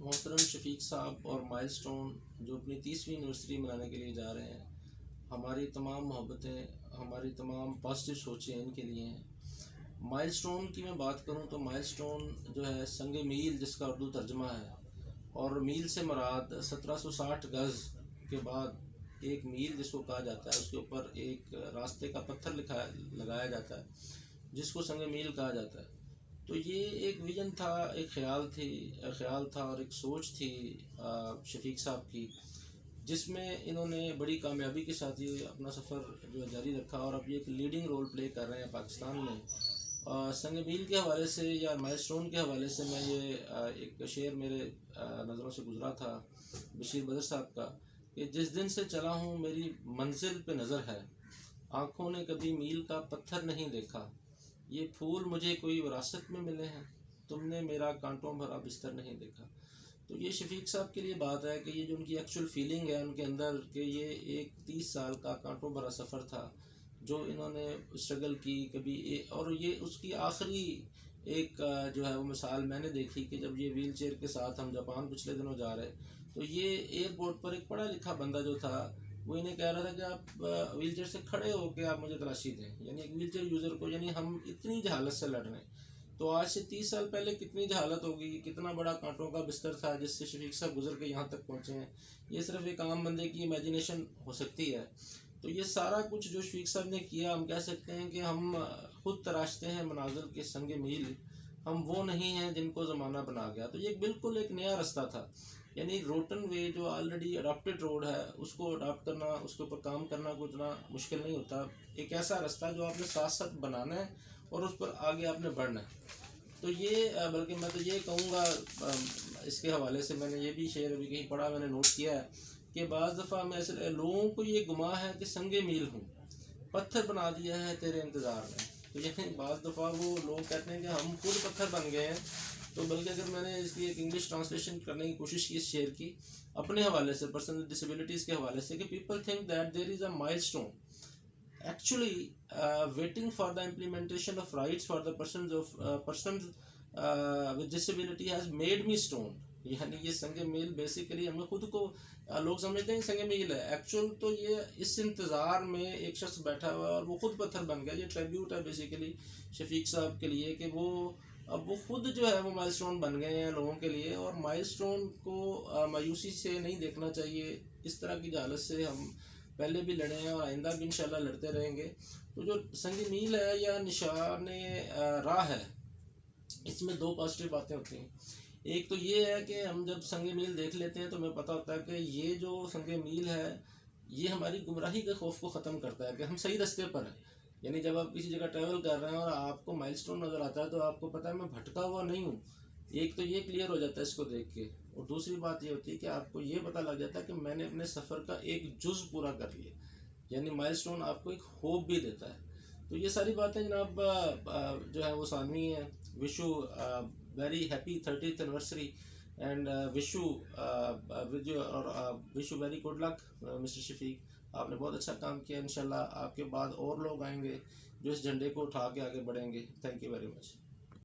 محترم شفیق صاحب اور مائل سٹون جو اپنی 30ویں اینیورسری منانے کے لیے جا رہے ہیں، ہماری تمام محبتیں، ہماری تمام پازیٹیو سوچیں ان کے لیے ہیں۔ مائل سٹون کی میں بات کروں تو مائل سٹون جو ہے سنگ میل جس کا اردو ترجمہ ہے، اور میل سے مراد 1760 گز کے بعد ایک میل جس کو کہا جاتا ہے، اس کے اوپر ایک راستے کا پتھر لگایا جاتا ہے جس کو سنگ میل کہا جاتا ہے۔ تو یہ ایک ویژن تھا، ایک خیال تھا اور ایک سوچ تھی شفیق صاحب کی، جس میں انہوں نے بڑی کامیابی کے ساتھ یہ اپنا سفر جو ہے جاری رکھا، اور اب یہ ایک لیڈنگ رول پلے کر رہے ہیں پاکستان میں۔ سنگ میل کے حوالے سے یا مائل سٹون کے حوالے سے میں یہ ایک شعر میرے نظروں سے گزرا تھا بشیر بدر صاحب کا، کہ جس دن سے چلا ہوں میری منزل پہ نظر ہے، آنکھوں نے کبھی میل کا پتھر نہیں دیکھا، یہ پھول مجھے کوئی وراثت میں ملے ہیں، تم نے میرا کانٹوں بھرا بستر نہیں دیکھا۔ تو یہ شفیق صاحب کے لیے بات ہے کہ یہ جو ان کی ایکچول فیلنگ ہے ان کے اندر، کہ یہ ایک 30 سال کا کانٹوں بھرا سفر تھا جو انہوں نے اسٹرگل کی کبھی، اور یہ اس کی آخری ایک جو ہے وہ مثال میں نے دیکھی کہ جب یہ ویل چیئر کے ساتھ ہم جاپان پچھلے دنوں جا رہے، تو یہ ایئرپورٹ پر ایک پڑھا لکھا بندہ جو تھا وہ انہیں کہہ رہا تھا کہ آپ ویل چیئر سے کھڑے ہو کے آپ مجھے تلاشی دیں، یعنی ایک ویل چیئر یوزر کو، یعنی ہم اتنی جہالت سے لڑ رہے ہیں۔ تو آج سے 30 سال پہلے کتنی جہالت ہوگی، کتنا بڑا کانٹوں کا بستر تھا جس سے شفیق صاحب گزر کے یہاں تک پہنچے ہیں، یہ صرف ایک عام بندے کی امیجنیشن ہو سکتی ہے۔ تو یہ سارا کچھ جو شفیق صاحب نے کیا، ہم کہہ سکتے ہیں کہ ہم خود تراشتے ہیں منازل کے سنگ میل، ہم وہ نہیں ہیں جن کو زمانہ بنا گیا۔ تو یہ بالکل ایک نیا رستہ تھا، یعنی روٹن وے جو آلریڈی اڈاپٹیڈ روڈ ہے اس کو اڈاپٹ کرنا، اس کے اوپر کام کرنا کوئی اتنا مشکل نہیں ہوتا، ایک ایسا رستہ جو آپ نے ساتھ ساتھ بنانا ہے اور اس پر آگے آپ نے بڑھنا ہے۔ تو یہ بلکہ میں تو یہ کہوں گا، اس کے حوالے سے میں نے یہ بھی شعر ابھی کہیں پڑھا، میں نے نوٹ کیا ہے کہ بعض دفعہ میں ایسے لوگوں کو یہ گماں ہے کہ سنگ میل ہوں، پتھر بنا دیا ہے تیرے انتظار میں۔ تو یہ بعض دفعہ وہ لوگ کہتے ہیں کہ ہم خود پتھر بن گئے ہیں۔ تو بلکہ اگر میں نے اس کی ایک انگلش ٹرانسلیشن کرنے کی کوشش کی اس شعر کی اپنے حوالے سے، پرسنل ڈسیبلٹیز کے حوالے سے، کہ پیپل تھنک دیٹ دیر از اے مائل stone actually waiting for the implementation of rights for the persons with disability has made me stone۔ یعنی یہ سنگ میل بیسیکلی ہمیں خود کو لوگ سمجھتے ہیں سنگ میل ہے، ایکچول تو یہ اس انتظار میں ایک شخص بیٹھا ہوا ہے اور وہ خود پتھر بن گیا۔ یہ ٹریبیوٹ ہے بیسیکلی شفیق صاحب کے لیے، کہ وہ اب وہ خود جو ہے وہ مائل سٹون بن گئے ہیں لوگوں کے لیے، اور مائل سٹون کو مایوسی سے نہیں دیکھنا چاہیے۔ اس طرح کی جہالت سے ہم پہلے بھی لڑے ہیں اور آئندہ بھی انشاءاللہ لڑتے رہیں گے۔ تو جو سنگ میل ہے یا نشان راہ ہے، اس میں دو پازیٹیو باتیں ہوتی ہیں۔ ایک تو یہ ہے کہ ہم جب سنگ میل دیکھ لیتے ہیں تو ہمیں پتہ ہوتا ہے کہ یہ جو سنگ میل ہے یہ ہماری گمراہی کے خوف کو ختم کرتا ہے کہ ہم صحیح رستے پر ہیں۔ یعنی جب آپ کسی جگہ ٹریول کر رہے ہیں اور آپ کو مائل سٹون نظر آتا ہے تو آپ کو پتہ ہے میں بھٹکا ہوا نہیں ہوں، ایک تو یہ کلیئر ہو جاتا ہے اس کو دیکھ کے، اور دوسری بات یہ ہوتی ہے کہ آپ کو یہ پتہ لگ جاتا ہے کہ میں نے اپنے سفر کا ایک جز پورا کر لیا، یعنی مائل سٹون آپ کو ایک ہوپ بھی دیتا ہے۔ تو یہ ساری باتیں جناب جو ہے وہ ثانوی ہیں۔ Wish you very happy 30th anniversary and wish you اور wish you very good luck mister Shafiq. آپ نے بہت اچھا کام کیا، انشاءاللہ آپ کے بعد اور لوگ آئیں گے جو اس جھنڈے کو اٹھا کے آگے بڑھیں گے۔ Thank you very much.